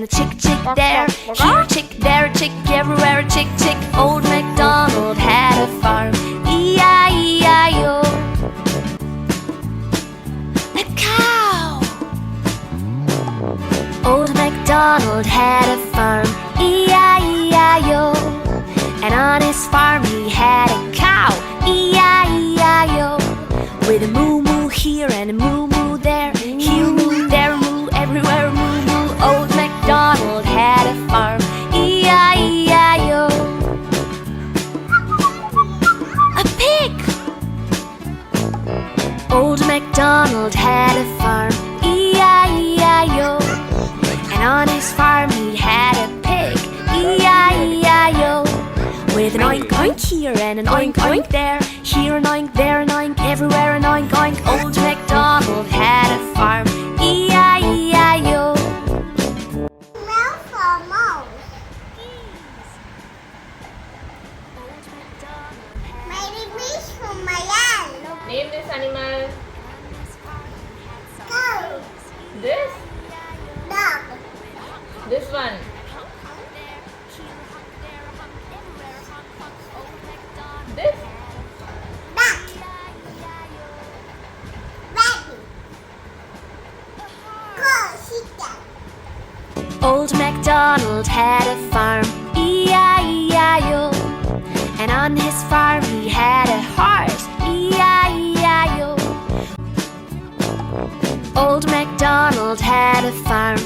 and a chick, chick there. Here a chick, there a chick, everywhere a chick, chick. Old MacDonald had a farm, E-I-E-I-O. A cow. Old MacDonald had a farm, E-I-E-I-O. And on his farm he had a cow, E-I-E-I-O. With a moo-moo here and a moo-moo there. Here a moo, there a moo, everywhere a moo-moo. Old MacDonald had a farm, E-I-E-I-O. A pig. Old MacDonald had a farm, E-I-E-I-O. And on his farm he had a pig, E-I-E-I-O. With an oink oink here and an oink oink there. Here an oink, there an oink, everywhere an oink oink. Old MacDonald had a farm, E-I-E-I-O. Name this animal. Cow. This? Dog. This one. This? Duck. Rabbit. Chicken. Old MacDonald had a farm, E-I-E-I-O. And on his farm he had a horse, E-I-E-I-O. Old MacDonald had a farm,